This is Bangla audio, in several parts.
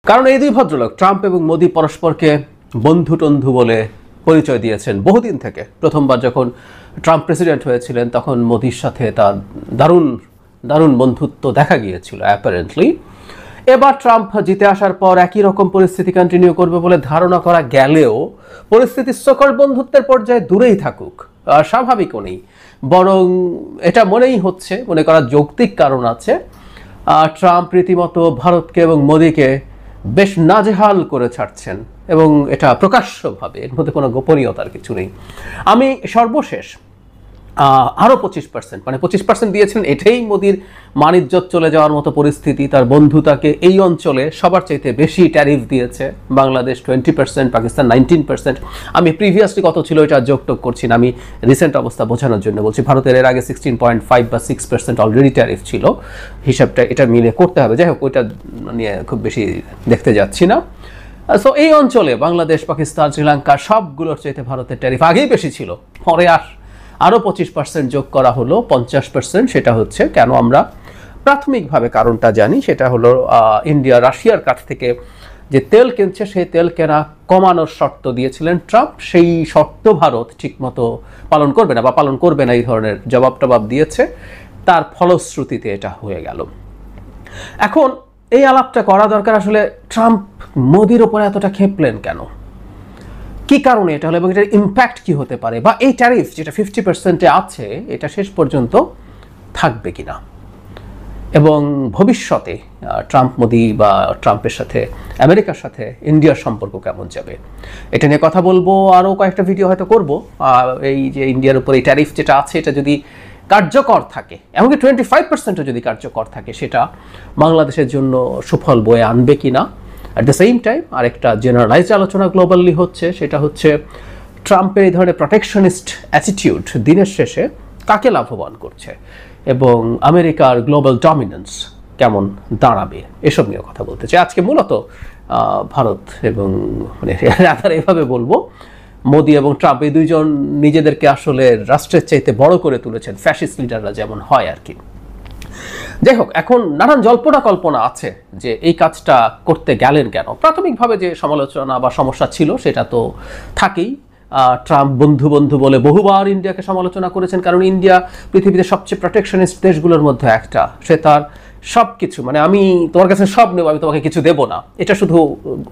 কারণ এই দুই ভদ্রলোক ট্রাম্প এবং মোদি পরস্পরকে বন্ধু টন্ধু বলে পরিচয় দিয়েছেন বহুদিন থেকে। প্রথমবার যখন ট্রাম্প প্রেসিডেন্ট হয়েছিলেন তখন মোদির সাথে তার দারুণ দারুণ বন্ধুত্ব দেখা গিয়েছিল অ্যাপারেন্টলি। এবার ট্রাম্প জিতে আসার পর একই রকম পরিস্থিতি কন্টিনিউ করবে বলে ধারণা করা গেলেও পরিস্থিতি সকল বন্ধুত্বের পর্যায়ে দূরেই থাকুক স্বাভাবিকও নেই, বরং এটা মনে করার যৌক্তিক কারণ আছে। ট্রাম্প রীতিমতো ভারতকে এবং মোদিকে বেশ নাজেহাল করে ছাড়ছেন এবং এটা প্রকাশ্যভাবে, এর মধ্যে কোনো গোপনীয়তার কিছু নেই। আমি সর্বশেষ আরও 25%, মানে 25% দিয়েছিলেন, এটাই মোদির মানিজ্যত চলে যাওয়ার মতো পরিস্থিতি। তার বন্ধু তাকে এই অঞ্চলে সবার চাইতে বেশি ট্যারিফ দিয়েছে, বাংলাদেশ 20%, পাকিস্তান 19%। আমি প্রিভিয়াসলি কত ছিল এটা যোগটোগ করছি না, আমি রিসেন্ট অবস্থা বোঝানোর জন্য বলছি। ভারতের এর আগে 16.5 বা 6% অলরেডি ট্যারিফ ছিল, হিসাবটা এটা মিলে করতে হবে। যাই হোক, ওইটা নিয়ে খুব বেশি দেখতে যাচ্ছি না। সো এই অঞ্চলে বাংলাদেশ, পাকিস্তান, শ্রীলঙ্কা সবগুলোর চাইতে ভারতের ট্যারিফ আগেই বেশি ছিল, পরে আরও 25% যোগ করা হলো 50%। সেটা হচ্ছে কেন আমরা প্রাথমিকভাবে কারণটা জানি, সেটা হলো ইন্ডিয়া রাশিয়ার কাছ থেকে যে তেল কিনছে সেই তেল কেনা কমানোর শর্ত দিয়েছিলেন ট্রাম্প। সেই শর্ত ভারত ঠিকমতো পালন করবে না, বা পালন করবে না এই ধরনের জবাব দিয়েছে। তার ফলশ্রুতিতে এটা হয়ে গেল। এখন এই আলাপটা করা দরকার, আসলে ট্রাম্প মোদির ওপরে এতটা ক্ষেপলেন কেন, কি কারণে এটা হলো, এবং এটার ইম্প্যাক্ট কি হতে পারে, বা এই ট্যারিফ যেটা 50%-এ আছে এটা শেষ পর্যন্ত থাকবে কিনা, এবং ভবিষ্যতে ট্রাম্প মোদি বা ট্রাম্পের সাথে আমেরিকার সাথে ইন্ডিয়ার সম্পর্ক কেমন যাবে, এটা নিয়ে কথা বলবো। আরও কয়েকটা ভিডিও হয়তো করব। এই যে ইন্ডিয়ার উপর এই ট্যারিফ যেটা আছে এটা যদি কার্যকর থাকে, এমনকি 25%ও যদি কার্যকর থাকে, সেটা বাংলাদেশের জন্য সুফল বয়ে আনবে কিনা। অ্যাট দ্য সেম টাইম আরেকটা জেনারেলাইজড আলোচনা গ্লোবালি হচ্ছে, সেটা হচ্ছে ট্রাম্পের এই ধরনের প্রোটেকশনিস্ট অ্যাটিটিউড দিনের শেষে কাকে লাভবান করছে, এবং আমেরিকার গ্লোবাল ডমিনেন্স কেমন দাঁড়াবে, এসব নিয়ে কথা বলতে চাই আজকে। মূলত ভারত এবং এভাবে বলবো, মোদি এবং ট্রাম্প এই দুইজন নিজেদেরকে আসলে রাষ্ট্রের চাইতে বড় করে তুলেছেন, ফ্যাসিস্ট লিডাররা যেমন হয় আর কি। যাই হোক, এখন নানান জল্পনা কল্পনা আছে যে এই কাজটা করতে গেলেন কেন। প্রাথমিকভাবে যে সমালোচনা বা সমস্যা ছিল সেটা তো থাকেই। ট্রাম্প বন্ধু বলে বহুবার ইন্ডিয়াকে সমালোচনা করেছেন, কারণ ইন্ডিয়া পৃথিবীতে সবচেয়ে প্রোটেকশনিস্ট দেশগুলোর মধ্যে একটা। সে তার সব কিছু, মানে আমি তোমার কাছে সব নেব, আমি তোমাকে কিছু দেবো না। এটা শুধু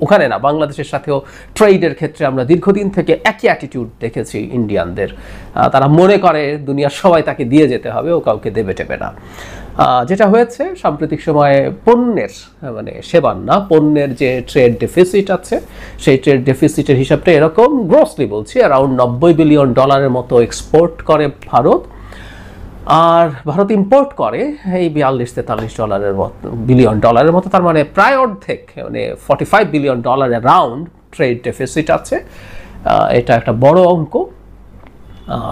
ওখানে না, বাংলাদেশের সাথেও ট্রেডের ক্ষেত্রে আমরা দীর্ঘদিন থেকে একই অ্যাটিটিউড দেখেছি ইন্ডিয়ানদের। তারা মনে করে দুনিয়ার সবাই তাকে দিয়ে যেতে হবে, ও কাউকে দেবে টেবে না। যেটা হয়েছে সাম্প্রতিক সময়ে পণ্যের, মানে সেবার না, পণ্যের যে ট্রেড ডেফিসিট আছে, সেই ট্রেড ডেফিসিটের হিসাবটা এরকম, গ্রসলি বলছি, অ্যারাউন্ড $90 বিলিয়ন মতো এক্সপোর্ট করে ভারত, আর ভারত ইম্পোর্ট করে এই $42-43 বিলিয়ন মতো। তার মানে প্রায় অর্ধেক, মানে $45 বিলিয়ন অ্যারাউন্ড ট্রেড ডেফিসিট আছে। এটা একটা বড় অঙ্ক।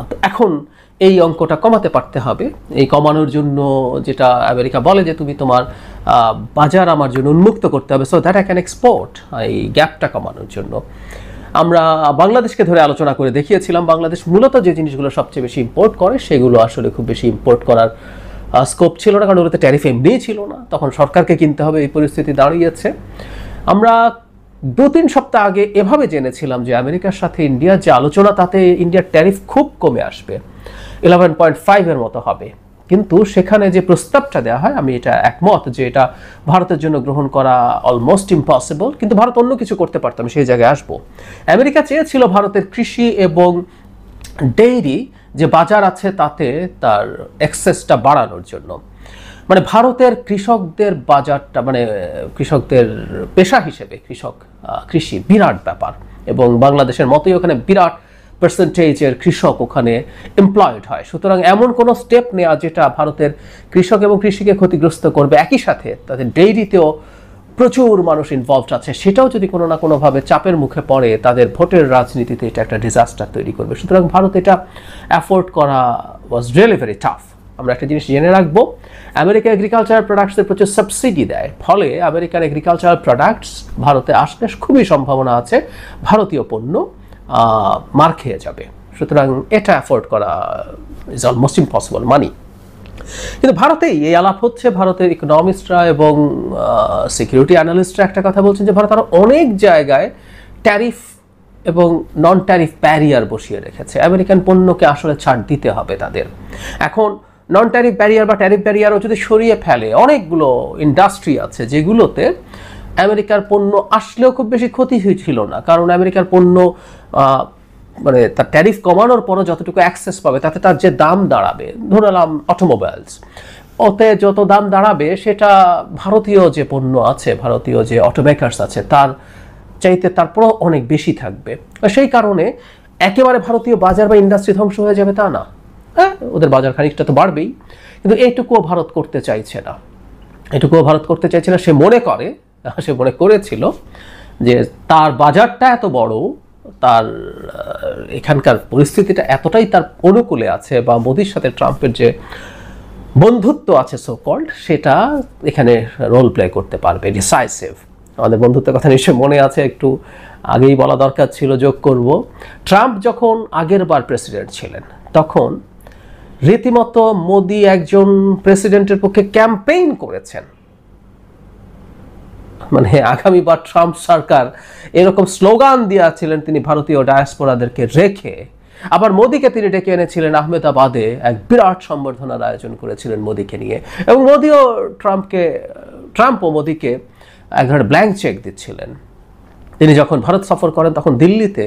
তো এখন এই অঙ্কটা কমাতে পারতে হবে। এই কমানোর জন্য যেটা আমেরিকা বলে যে তুমি তোমার বাজার আমার জন্য উন্মুক্ত করতে হবে, so that I can export. এই গ্যাপটা কমানোর জন্য আমরা বাংলাদেশকে ধরে আলোচনা করে দেখিয়েছিলাম, বাংলাদেশ মূলত যে জিনিসগুলো সবচেয়ে বেশি ইম্পোর্ট করে সেগুলো আসলে খুব বেশি ইম্পোর্ট করার স্কোপ ছিল না, কারণ ওগুলোতে ট্যারিফ এমনিই ছিল না, তখন সরকারকে কিনতে হবে, এই পরিস্থিতি দাঁড়িয়েছে। আমরা 2-3 সপ্তাহ আগে এভাবে জেনেছিলাম যে আমেরিকার সাথে ইন্ডিয়ার যে আলোচনা, তাতে ইন্ডিয়ার ট্যারিফ খুব কমে আসবে, 11.5 মতো হবে। কিন্তু সেখানে যে প্রস্তাবটা দেওয়া হয়, আমি এটা একমত যে এটা ভারতের জন্য গ্রহণ করা অলমোস্ট ইম্পসিবল, কিন্তু ভারত অন্য কিছু করতে পারতাম, সেই জায়গায় আসবো। আমেরিকা চেয়েছিল ভারতের কৃষি এবং ডেইরি যে বাজার আছে তাতে তার অ্যাক্সেসটা বাড়ানোর জন্য, মানে ভারতের কৃষকদের বাজারটা, মানে কৃষকদের পেশা হিসেবে কৃষি বিরাট ব্যাপার, এবং বাংলাদেশের মতোই ওখানে বিরাট পার্সেন্টেজের কৃষক ওখানে এমপ্লয়েড হয়। সুতরাং এমন কোনো স্টেপ নেওয়া যেটা ভারতের কৃষক এবং কৃষিকে ক্ষতিগ্রস্ত করবে, একই সাথে তাদের ডেইরিতেও প্রচুর মানুষ ইনভলভড আছে, সেটাও যদি কোনো না কোনোভাবে চাপের মুখে পড়ে, তাদের ভোটের রাজনীতিতে এটা একটা ডিজাস্টার তৈরি করবে। সুতরাং ভারত এটা অ্যাফোর্ড করা ওয়াজ রিয়েলি ভেরি টাফ। আমরা একটা জিনিস জেনে রাখবো, আমেরিকা এগ্রিকালচারাল প্রোডাক্টসের প্রচুর সাবসিডি দেয়, ফলে আমেরিকান এগ্রিকালচারাল প্রোডাক্টস ভারতে আসলে খুবই সম্ভাবনা আছে ভারতীয় পণ্য মার খেয়ে যাবে। সুতরাং এটা অ্যাফোর্ড করা ইজ অলমোস্ট ইম্পসিবল মানি। কিন্তু ভারতেই এই আলাপ হচ্ছে, ভারতের ইকোনমিস্টরা এবং সিকিউরিটি অ্যানালিস্টরা একটা কথা বলছেন যে ভারত আরও অনেক জায়গায় ট্যারিফ এবং নন ট্যারিফ ব্যারিয়ার বসিয়ে রেখেছে। আমেরিকান পণ্যকে আসলে ছাড় দিতে হবে তাদের। এখন নন ট্যারিফ ব্যারিয়ার বা ট্যারিফ ব্যারিয়ারও যদি সরিয়ে ফেলে, অনেকগুলো ইন্ডাস্ট্রি আছে যেগুলোতে আমেরিকার পণ্য আসলেও খুব বেশি ক্ষতি হয়েছিল না, কারণ আমেরিকার পণ্য মানে তার ট্যারিফ কমানোর পরও যতটুকু অ্যাক্সেস পাবে তাতে তার যে দাম দাঁড়াবে, ধরলাম অটোমোবাইলস, ওতে যত দাম দাঁড়াবে সেটা ভারতীয় যে পণ্য আছে, ভারতীয় যে অটোমেকার্স আছে তার চাইতে তারপরও অনেক বেশি থাকবে। সেই কারণে একেবারে ভারতীয় বাজার বা ইন্ডাস্ট্রি ধ্বংস হয়ে যাবে তা না, হ্যাঁ ওদের বাজার খানিকটা তো বাড়বেই, কিন্তু এইটুকুও ভারত করতে চাইছে না। এটুকুও ভারত করতে চাইছে না। সে মনে করেছিল যে তার বাজারটা এত বড়, তার এখানকার পরিস্থিতিটা এতটাই তার অনুকূলে আছে, বা মোদির সাথে ট্রাম্পের যে বন্ধুত্ব আছে সো কল্ড, সেটা এখানে রোল প্লে করতে পারবে, ডিসাইসিভ। আমাদের বন্ধুত্বের কথা নিশ্চয়ই মনে আছে, একটু আগেই বলা দরকার ছিল, যোগ করব। ট্রাম্প যখন আগের বার প্রেসিডেন্ট ছিলেন তখন রীতিমতো মোদি একজন প্রেসিডেন্টের পক্ষে ক্যাম্পেইন করেছেন, মানে আগামীবার ট্রাম্প সরকার, এরকম স্লোগান দিয়েছিলেন তিনি ভারতীয় ডায়াসপোরাদেরকে রেখে। আবার মোদিকে তিনি ডেকে এনেছিলেন আহমেদাবাদে, এক বিরাট সম্বর্ধনার আয়োজন করেছিলেন মোদিকে নিয়ে, এবং ট্রাম্পও মোদিকে এক ধরনের ব্ল্যাঙ্ক চেক দিচ্ছিলেন। তিনি যখন ভারত সফর করেন তখন দিল্লিতে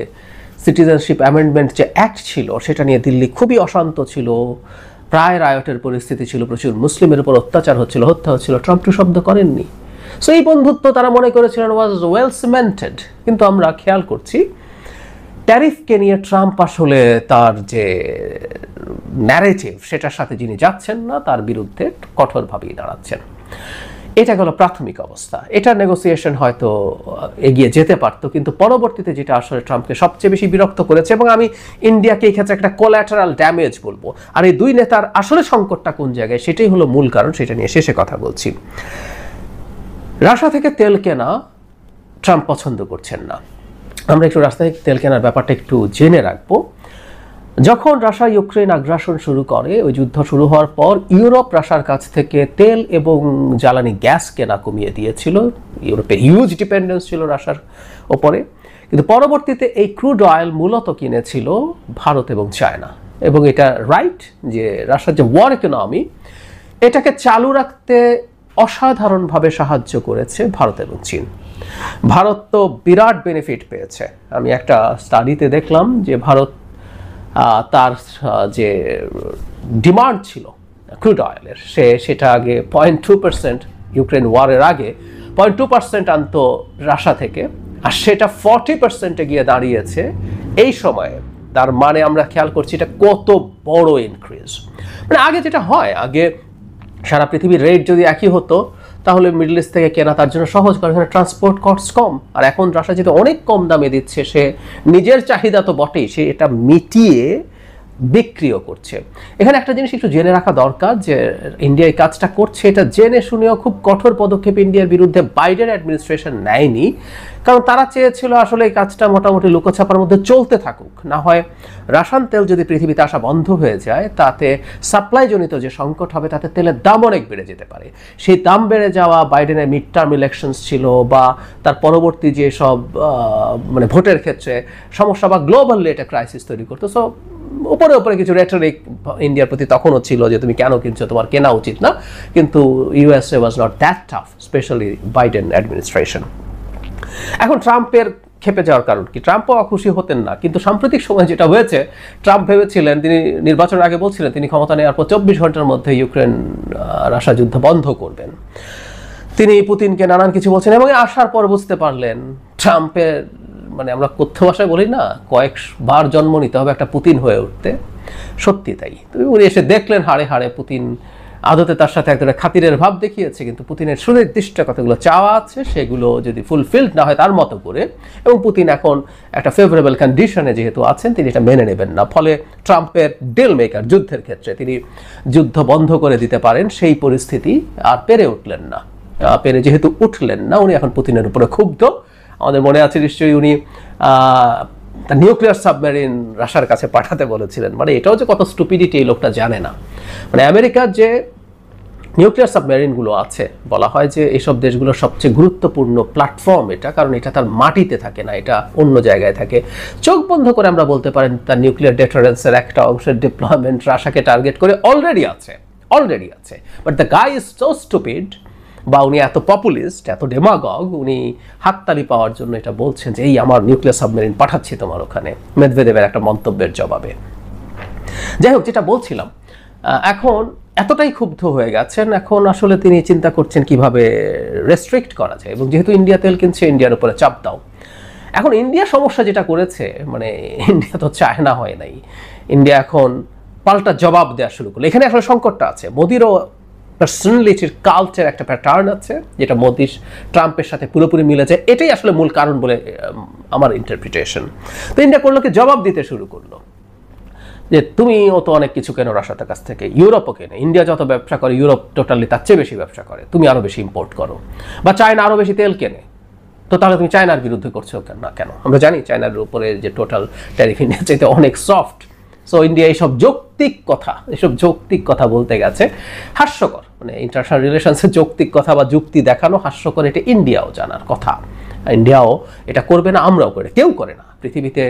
সিটিজেনশিপ অ্যামেন্ডমেন্ট যে অ্যাক্ট ছিল সেটা নিয়ে দিল্লি খুবই অশান্ত ছিল, প্রায় রায়টের পরিস্থিতি ছিল, প্রচুর মুসলিমের উপর অত্যাচার হচ্ছিল, হত্যা হচ্ছিল, ট্রাম্প টু শব্দ করেননি। সো এই বন্ধুত্ব তারা মনে করেছিলেন ওয়াজ ওয়েল সিমেন্টেড। কিন্তু আমরা খেয়াল করছি ট্যারিফকে নিয়ে ট্রাম্প আসলে তার যে ন্যারেটিভ সেটার সাথে যিনি যাচ্ছেন না, তার বিরুদ্ধে কঠোরভাবেই দাঁড়াচ্ছেন। এটা গেল প্রাথমিক অবস্থা। এটা নেগোসিয়েশন হয়তো এগিয়ে যেতে পারত, কিন্তু পরবর্তীতে যেটা আসলে ট্রাম্পকে সবচেয়ে বেশি বিরক্ত করেছে, এবং আমি ইন্ডিয়াকে এই ক্ষেত্রে একটা কোল্যাটারাল ড্যামেজ বলবো, আর এই দুই নেতার আসলে সংকটটা কোন জায়গায় সেটাই হলো মূল কারণ। সেটা নিয়ে শেষে কথা বলছি। রাশিয়া থেকে তেল কেনা ট্রাম্প পছন্দ করছেন না। আমরা একটু রাশিয়া থেকে তেল কেনার ব্যাপারটা একটু জেনে রাখবো। যখন রাশিয়া ইউক্রেন আগ্রাসন শুরু করে, ওই যুদ্ধ শুরু হওয়ার পর ইউরোপ রাশিয়ার কাছ থেকে তেল এবং জ্বালানি গ্যাস কেনা কমিয়ে দিয়েছিল। ইউরোপের হিউজ ডিপেন্ডেন্স ছিল রাশিয়ার ওপরে, কিন্তু পরবর্তীতে এই ক্রুড অয়েল মূলত কিনেছিল ভারত এবং চায়না। এবং এটা রাইট যে রাশিয়ার যে ওয়ার ইকোনমি, এটাকে চালু রাখতে অসাধারণভাবে সাহায্য করেছে ভারত এবং চীন। ভারত তো বিরাট বেনিফিট পেয়েছে। আমি একটা স্টাডিতে দেখলাম যে ভারত তার যে ডিমান্ড ছিল ক্রুড অয়েলের, সেটা আগে 0.2%, ইউক্রেন ওয়ারের আগে 0.2% আনতো রাশিয়া থেকে, আর সেটা 40% গিয়ে দাঁড়িয়েছে এই সময়ে। তার মানে আমরা খেয়াল করছি এটা কত বড় ইনক্রিজ। মানে আগে যেটা হয়, আগে সারা পৃথিবীর রেট যদি একই হতো তাহলে মিডল ইস্ট থেকে কেনা তার জন্য সহজ, কারণ এখানে ট্রান্সপোর্ট কস্ট কম। আর এখন রাশিয়া যেহেতু অনেক কম দামে দিচ্ছে, সে নিজের চাহিদা তো বটেই, সে এটা মিটিয়ে বিক্রিও করছে। এখানে একটা জিনিস একটু জেনে রাখা দরকার, যে ইন্ডিয়া এই কাজটা করছে এটা জেনে শুনেও খুব কঠোর পদক্ষেপ ইন্ডিয়ার বিরুদ্ধে বাইডেন অ্যাডমিনিস্ট্রেশন নেয়নি, কারণ তারা চেয়েছিল আসলে এই কাজটা মোটামুটি লুকোছাপার মধ্যে চলতে থাকুক। না হয় রাসায়ন তেল যদি পৃথিবীতে আসা বন্ধ হয়ে যায়, তাতে সাপ্লাই জনিত যে সংকট হবে, তাতে তেলের দাম অনেক বেড়ে যেতে পারে। সেই দাম বেড়ে যাওয়া, বাইডেনের মিড টার্ম ইলেকশনস ছিল, বা তার পরবর্তী যে সব মানে ভোটের ক্ষেত্রে সমস্যা, বা গ্লোবালি এটা ক্রাইসিস তৈরি করতো। সো উপরে কিছু রেটরিক ইন্ডিয়ার প্রতি তখনও ছিল যে তুমি কেন কিনছো, তোমার কেনা উচিত না, কিন্তু USA was not that tough, specially Biden administration. এখন ট্রাম্পের খেপে যাওয়ার কারণ কি? ট্রাম্পও অখুশি হতেন না, কিন্তু সাম্প্রতিক সময় যেটা হয়েছে, ট্রাম্প ভেবেছিলেন, তিনি নির্বাচনের আগে বলছিলেন তিনি ক্ষমতা নেওয়ার পর 24 ঘন্টার মধ্যে ইউক্রেন রাশিয়া যুদ্ধ বন্ধ করবেন। তিনি পুতিনকে নানান কিছু বলছেন, এবং আসার পর বুঝতে পারলেন ট্রাম্পের, মানে আমরা কথ্য ভাষায় বলি না, কয়েকবার জন্ম নিতে হবে একটা পুতিন হয়ে উঠতে, সত্যি তাই। উনি এসে দেখলেন হাড়ে হাড়ে পুতিন আদতে তার সাথে এক ধরনের খাতিরের ভাব দেখিয়েছে, কিন্তু পুতিনের সুনির্দিষ্ট কতগুলো চাওয়া আছে, সেগুলো যদি ফুলফিলড না হয় তার মতো করে, এবং পুতিন এখন একটা ফেভারেবল কন্ডিশনে যেহেতু আছেন, তিনি এটা মেনে নেবেন না। ফলে ট্রাম্পের ডিল মেকার যুদ্ধের ক্ষেত্রে তিনি যুদ্ধ বন্ধ করে দিতে পারেন, সেই পরিস্থিতি আর যেহেতু উঠলেন না, উনি এখন পুতিনের উপরে ক্ষুব্ধ। আমাদের মনে আছে নিশ্চয়ই উনি নিউক্লিয়ার সাবমেরিন রাশিয়ার কাছে পাঠাতে বলেছিলেন। মানে এটাও যে কত স্টুপিডিটি এই লোকটা জানে না। মানে আমেরিকার যে নিউক্লিয়ার সাবমেরিনগুলো আছে, বলা হয় যে এইসব দেশগুলোর সবচেয়ে গুরুত্বপূর্ণ প্ল্যাটফর্ম এটা, কারণ এটা তার মাটিতে থাকে না, এটা অন্য জায়গায় থাকে। চোখ বন্ধ করে আমরা বলতে পারেন তার নিউক্লিয়ার ডেটারেন্সের একটা অংশের ডিপ্লয়মেন্ট রাশিয়াকে টার্গেট করে অলরেডি আছে। But the guy is so stupid, বা উনি এত পপুলিস্ট, এত ডেমাগগ, উনি হাততালি পাওয়ার জন্য এটা বলছেন যে এই আমার নিউক্লিয়ার সাবমেরিন পাঠাচ্ছি তোমার ওখানে, মেদভেদেবের একটা মন্তব্যের জবাবে। যাই হোক, যেটা বলছিলাম, এখন এতটাই ক্ষুব্ধ হয়ে গেছেন, এখন আসলে তিনি চিন্তা করছেন কিভাবে রেস্ট্রিক্ট করা যায়, এবং যেহেতু ইন্ডিয়া তেল কিনছে, ইন্ডিয়ার উপরে চাপ দাও। এখন ইন্ডিয়া সমস্যা যেটা করেছে, মানে ইন্ডিয়া তো চায়না হয় নাই, ইন্ডিয়া এখন পাল্টা জবাব দেওয়া শুরু করলো। এখানে আসলে সংকটটা আছে, মোদিরও পার্সোনালিটির কালচার একটা প্যাটার্ন আছে যেটা মোদি ট্রাম্পের সাথে পুরোপুরি মিলে যায়, এটাই আসলে মূল কারণ বলে আমার ইন্টারপ্রিটেশন। তো ইন্ডিয়া করলো কি, জবাব দিতে শুরু করলো যে তুমিও তো অনেক কিছু কেনো রাশিয়ার কাছ থেকে, ইউরোপও কেনে, ইন্ডিয়া যত ব্যবসা করে ইউরোপ টোটালি তার চেয়ে বেশি ব্যবসা করে, তুমি আরও বেশি ইম্পোর্ট করো, বা চায়না আরও বেশি তেল কেনে, তো তাহলে তুমি চায়নার বিরুদ্ধে করছো না কেন? আমরা জানি চায়নার উপরে যে টোটাল ট্যারিফ ইন্ডিয়ার চাইতে অনেক সফট। সো ইন্ডিয়া এইসব যৌক্তিক কথা বলতে গেছে, হাস্যকর, মানে ইন্টারন্যাশনাল রিলেশনসে যৌক্তিক কথা বা যুক্তি দেখানো হাস্যকর, এটা ইন্ডিয়াও জানার কথা। ইন্ডিয়াও এটা করবে না, আমরাও করে, কেউ করে না পৃথিবীতে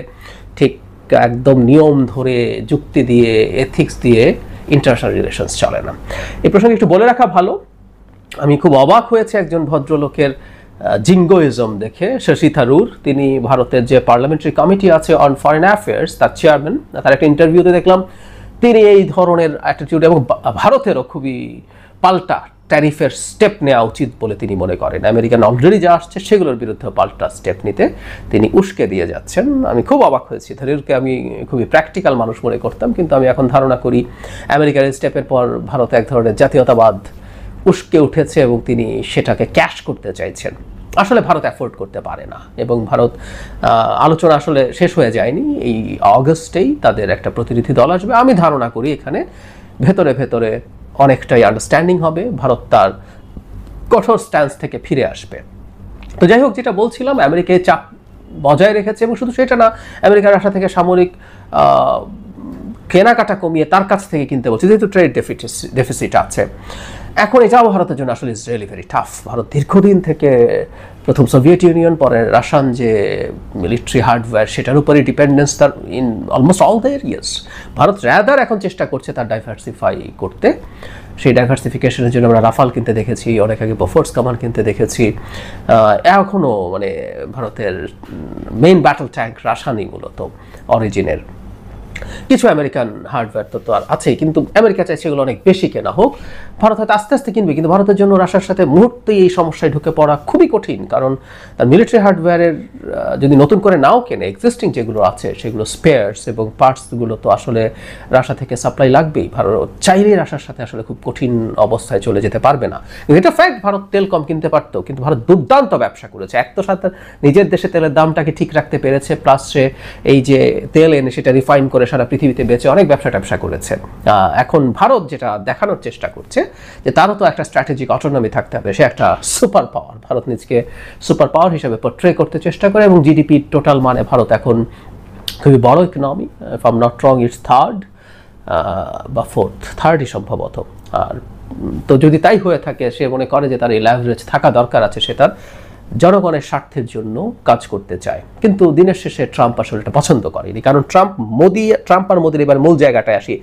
ঠিক একদম নিয়ম ধরে, যুক্তি দিয়ে, এথিক্স দিয়ে ইন্টারন্যাশনাল রিলেশনস চলে না। এই প্রসঙ্গে একটু বলে রাখা ভালো, আমি খুব অবাক হয়েছে একজন ভদ্রলোকের জিঙ্গোইজম দেখে, শশী থারুর, তিনি ভারতের যে পার্লামেন্টারি কমিটি আছে অন ফরেন অ্যাফেয়ার্স, তার চেয়ারম্যান, তার একটা ইন্টারভিউতে দেখলাম তিনি এই ধরনের অ্যাটিটিউড, এবং ভারতেরও খুবই পাল্টা ট্যারিফের স্টেপ নেওয়া উচিত বলে তিনি মনে করেন। আমেরিকান অলরেডি যা আসছে সেগুলোর বিরুদ্ধে পাল্টা স্টেপ নিতে তিনি উস্কে দিয়ে যাচ্ছেন। আমি খুব অবাক হয়েছি, থারুরকে আমি খুবই প্র্যাকটিক্যাল মানুষ মনে করতাম, কিন্তু আমি এখন ধারণা করি আমেরিকার স্টেপের পর ভারতে এক ধরনের জাতীয়তাবাদ উস্কে উঠেছে এবং তিনি সেটাকে ক্যাশ করতে চাইছেন। আসলে ভারত অ্যাফোর্ড করতে পারে না, এবং ভারত আলোচনা আসলে শেষ হয়ে যায়নি, এই অগস্টেই তাদের একটা প্রতিনিধি দল আসবে। আমি ধারণা করি এখানে ভেতরে ভেতরে অনেকটাই আন্ডারস্ট্যান্ডিং হবে, ভারত তার কঠোর স্ট্যান্স থেকে ফিরে আসবে। তো যাই হোক, যেটা বলছিলাম, আমেরিকায় চাপ বজায় রেখেছে, এবং শুধু সেটা না, আমেরিকার রাশিয়া থেকে সামরিক কেনাকাটা কমিয়ে তার কাছ থেকে কিনতে বলছে, যেহেতু ট্রেড ডেফিসিট আছে। এখন এটাও ভারতের জন্য আসলে is really very tough. Bharat দীর্ঘদিন থেকে প্রথম সোভিয়েত ইউনিয়ন, পরে রাশিয়ান যে মিলিটারি হার্ডওয়্যার, সেটার উপরে ডিপেন্ডেন্স তার in almost all the areas. Bharat rather এখন চেষ্টা করছে তার ডাইভার্সিফাই করতে। সেই ডাইভার্সিফিকেশনের জন্য আমরা রাফাল কিনতে দেখেছি, অনেক আগে বোফোর্স কামান কিনতে দেখেছি। এখনও মানে ভারতের মেইন ব্যাটল ট্যাঙ্ক রাশিয়ানই মূলত অরিজিনের। কিছু আমেরিকান হার্ডওয়্যার তো আর আছেই, কিন্তু আমেরিকা চাই সেগুলো অনেক বেশি কেনা হোক। ভারত হয়তো আস্তে আস্তে কিনবে, কিন্তু ভারতের জন্য রাশিয়ার সাথে মুহূর্তেই এই সমস্যায় ঢুকে পড়া খুবই কঠিন, কারণ তার মিলিটারি হার্ডওয়্যারের যদি নতুন করে নাও কেনে, এক্সিস্টিং যেগুলো আছে সেগুলো স্পেয়ার্স এবং পার্টসগুলো তো আসলে রাশিয়া থেকে সাপ্লাই লাগবেই। ভারত চাইলেই রাশিয়ার সাথে আসলে খুব কঠিন অবস্থায় চলে যেতে পারবে না। কিন্তু এটা ফ্যাক্ট, ভারত তেল কম কিনতে পারতো, কিন্তু ভারত দুর্দান্ত ব্যবসা করেছে। এক তো সাথে নিজের দেশে তেলের দামটাকে ঠিক রাখতে পেরেছে, প্লাস সে এই যে তেল এনে সেটা রিফাইন করে সারা পৃথিবীতে বেচে অনেক ব্যবসা করেছে। এখন ভারত যেটা দেখানোর চেষ্টা করছে যে তারও তো একটা স্ট্র্যাটেজিক অটোনমি থাকতে হবে, সে একটা সুপার পাওয়ার। ভারত নিজকে সুপার পাওয়ার হিসেবে পোর্ট্রে করতে চেষ্টা করে, এবং জিডিপি টোটাল মানে ভারত এখন খুবই বড় economy. If I am not wrong, it's third বা ফোর্থ, থার্ডই সম্ভবত। আর তো যদি তাই হয়ে থাকে, সে মনে করে যে তার এই লেভারেজ থাকা দরকার আছে, সে তার জনগণের স্বার্থের জন্য কাজ করতে চায়। কিন্তু দিনের শেষে ট্রাম্প আসলে এটা পছন্দ করেনি, কারণ ট্রাম্প আর মোদির এবার মূল জায়গাটায় আসি।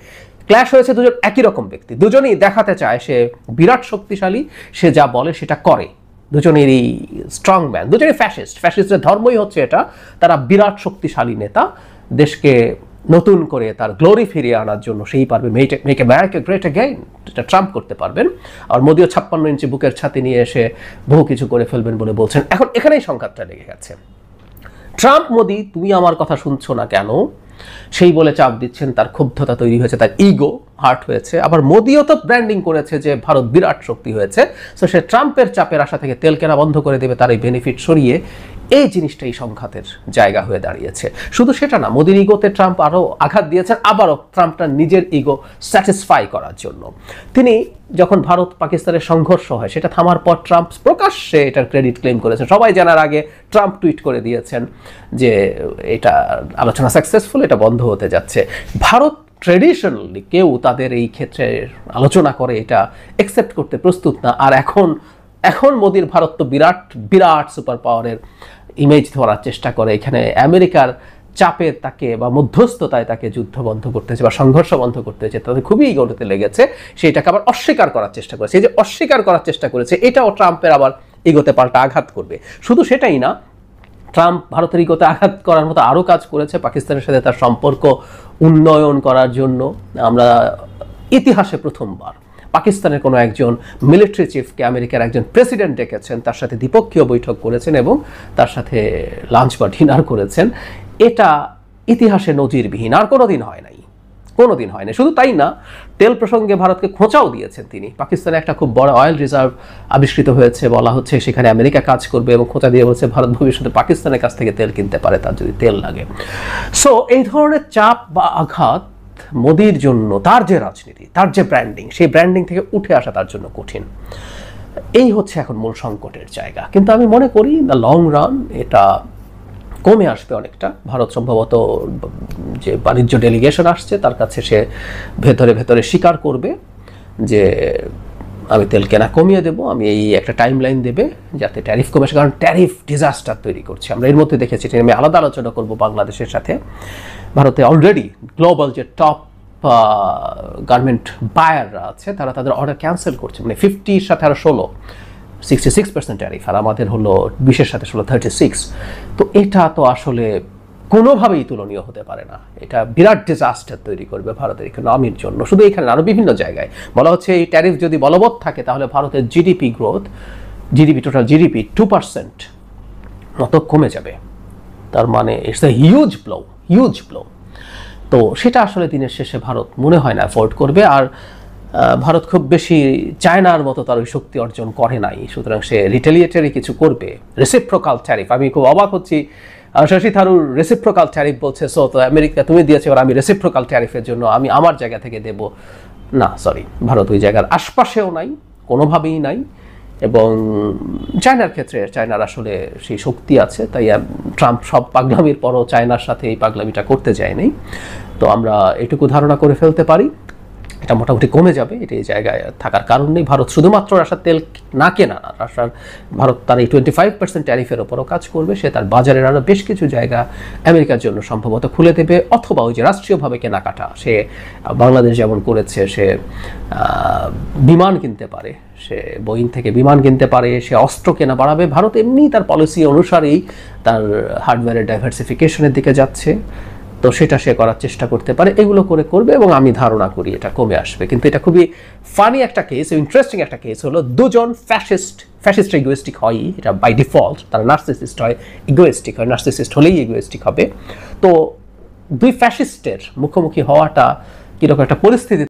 ক্ল্যাশ হয়েছে দুজন একই রকম ব্যক্তি, দুজনেই দেখাতে চায় সে বিরাট শক্তিশালী, সে যা বলে সেটা করে। দুজনেরই স্ট্রং ম্যান, দুজনেই ফ্যাসিস্টের ধর্মই হচ্ছে এটা। তারা বিরাট শক্তিশালী নেতা, দেশকে নতুন করে তার গ্লোরি ফিরিয়ে আনার জন্য সেই পারবে, মেক আমেরিকা গ্রেট অ্যাগেইন, এটা ট্রাম্প করতে পারবেন। আর মোদিও 56 ইঞ্চি বুকের ছাতি নিয়ে এসে বহু কিছু করে ফেলবেন বলে বলছেন। এখন এখানেই সংঘাতটা লেগে গেছে। ট্রাম্প, মোদি, তুমি আমার কথা শুনছো না কেন সেই বলে চাপ দিচ্ছেন, তার ক্ষুব্ধতা তৈরি হয়েছে, তার ইগো হার্ট হয়েছে। আবার মোদিও তো ব্র্যান্ডিং করেছে যে ভারত বিরাট শক্তি হয়েছে, সো সে ট্রাম্পের চাপের আশা থেকে তেল কেনা বন্ধ করে দেবে, তার এই বেনিফিট সরিয়ে। এই জিনিসটাই সংঘাতের জায়গা হয়ে দাঁড়িয়েছে। শুধু সেটা না, মোদির ইগোতে ট্রাম্প আরও আঘাত দিয়েছেন, আবারও ট্রাম্পটার নিজের ইগো স্যাটিসফাই করার জন্য। তিনি যখন ভারত পাকিস্তানের সংঘর্ষ হয় সেটা থামার পর ট্রাম্প প্রকাশ্যে এটার ক্রেডিট ক্লেম করেছেন। সবাই জানার আগে ট্রাম্প টুইট করে দিয়েছেন যে এটা আলোচনা সাকসেসফুল, এটা বন্ধ হতে যাচ্ছে। ভারত ট্রেডিশনালি কেউ তাদের এই ক্ষেত্রে আলোচনা করে এটা অ্যাকসেপ্ট করতে প্রস্তুত না। আর এখন মোদির ভারত তো বিরাট বিরাট সুপার পাওয়ারের ইমেজ ধরার চেষ্টা করে, এখানে আমেরিকার চাপে তাকে বা মধ্যস্থতায় তাকে যুদ্ধ বন্ধ করতেছে বা সংঘর্ষ বন্ধ করতেছে, তাদের খুবই ইগোতে লেগেছে, সেটাকে আবার অস্বীকার করার চেষ্টা করেছে। এই যে অস্বীকার করার চেষ্টা করেছে, এটাও ট্রাম্পের আবার ইগোতে পাল্টা আঘাত করবে। শুধু সেটাই না, ট্রাম্প ভারতের ইগোতে আঘাত করার মতো আরও কাজ করেছে পাকিস্তানের সাথে তার সম্পর্ক উন্নয়ন করার জন্য। আমরা ইতিহাসে প্রথমবার পাকিস্তানের কোনো একজন মিলিটারি চিফকে আমেরিকার একজন প্রেসিডেন্ট ডেকেছেন, তার সাথে দ্বিপক্ষীয় বৈঠক করেছেন এবং তার সাথে লাঞ্চ বা ডিনার করেছেন। এটা ইতিহাসে নজিরবিহীন, আর কোনোদিন হয় নাই, কোনোদিন হয় না। শুধু তাই না, তেল প্রসঙ্গে ভারতকে খোঁচাও দিয়েছেন তিনি। পাকিস্তানে একটা খুব বড় অয়েল রিজার্ভ আবিষ্কৃত হয়েছে, বলা হচ্ছে সেখানে আমেরিকা কাজ করবে, এবং খোঁচা দিয়ে বলছে ভারত ভবিষ্যতে পাকিস্তানের কাছ থেকে তেল কিনতে পারে তার যদি তেল লাগে। সো এই ধরনের চাপ বা আঘাত মোদির জন্য, তার যে রাজনীতি, তার যে ব্র্যান্ডিং, সেই ব্র্যান্ডিং থেকে উঠে আসা তার জন্য কঠিন। এই হচ্ছে এখন মূল সংকটের জায়গা। কিন্তু আমি মনে করি দ্য লং রান এটা কমে আসবে অনেকটা। ভারত সম্ভবত যে বাণিজ্য ডেলিগেশন আসছে তার কাছে সে ভেতরে ভেতরে স্বীকার করবে যে আমি তেল কেনা কমিয়ে দেবো, আমি এই একটা টাইম লাইন দেবে যাতে ট্যারিফ কমে আসে, কারণ ট্যারিফ ডিজাস্টার তৈরি করছে। আমরা এর মধ্যে দেখেছি, আমি আলাদা আলোচনা করব বাংলাদেশের সাথে। ভারতে অলরেডি গ্লোবাল যে টপ গার্মেন্ট বায়াররা আছে তারা তাদের অর্ডার ক্যান্সেল করছে, মানে 50-র সাথে আরও 66% ট্যারিফ, আর আমাদের হলো 20-এর সাথে 36। তো এটা তো আসলে কোনোভাবেই তুলনীয় হতে পারে না। এটা বিরাট ডিজাস্টার তৈরি করবে ভারতের ইকোনমির জন্য। শুধু এখানে আরও বিভিন্ন জায়গায় বলা হচ্ছে এই ট্যারিফ যদি বলবৎ থাকে তাহলে ভারতের জিডিপি গ্রোথ, টোটাল জিডিপি 2% মতো কমে যাবে। তার মানে ইটস এ হিউজ ব্লো। তো সেটা আসলে দিনের শেষে ভারত মনে হয় না অ্যাফোর্ড করবে। আর ভারত খুব বেশি চায়নার মতো তার ওই শক্তি অর্জন করে নাই, সুতরাং সে রিটেলিয়েটারি কিছু করবে। রেসিপ্রোকাল ট্যারিফ, আমি খুব অবাক হচ্ছি, শশী থারুর রেসিপ্রোকাল ট্যারিফ বলছে, সো তো আমেরিকা তুমি দিয়েছো, এবার আমি রেসিপ্রোকাল ট্যারিফের জন্য আমি আমার জায়গা থেকে দেব না। সরি, ভারত ওই জায়গার আশপাশেও নাই, কোনোভাবেই নাই। এবং চায়নার ক্ষেত্রে চায়নার আসলে সেই শক্তি আছে, তাই ট্রাম্প সব পাগলামির পরও চায়নার সাথে এই পাগলামিটা করতে যায়নি। তো আমরা এটুকু ধারণা করে ফেলতে পারি এটা মোটামুটি কমে যাবে। এটা এই জায়গায় থাকার কারণ নেই। ভারত শুধুমাত্র রাশিয়ার তেল না কেনা না, ভারত তার এই 25% ট্যারিফের ওপরও কাজ করবে। সে তার বাজারের আরও বেশ কিছু জায়গা আমেরিকার জন্য সম্ভবত খুলে দেবে, অথবা ওই যে রাষ্ট্রীয়ভাবে কেনাকাটা, সে বাংলাদেশ যেমন করেছে, সে বিমান কিনতে পারে, সে বোয়িং থেকে বিমান কিনতে পারে, সে অস্ত্র কেনা বাড়াবে। ভারত এমনি তার পলিসি অনুসারেই তার হার্ডওয়্যারের ডাইভার্সিফিকেশনের দিকে যাচ্ছে, তো সেটা সে করার চেষ্টা করতে পারে। এগুলো করবে এবং আমি ধারণা করি এটা কমে আসবে। কিন্তু এটা খুবই ফানি একটা কেস, ইন্টারেস্টিং একটা কেস হলো দুজন ফ্যাসিস্ট ইগোয়েস্টিক হয়, এটা বাই ডিফল্ট। তারা নার্সিসিস্ট হয়, ইগোয়েস্টিক হয়, নার্সিসিস্ট হলেই ইগোয়েস্টিক হবে। তো দুই ফ্যাসিস্টের মুখোমুখি হওয়াটা কীরকম একটা পরিস্থিতি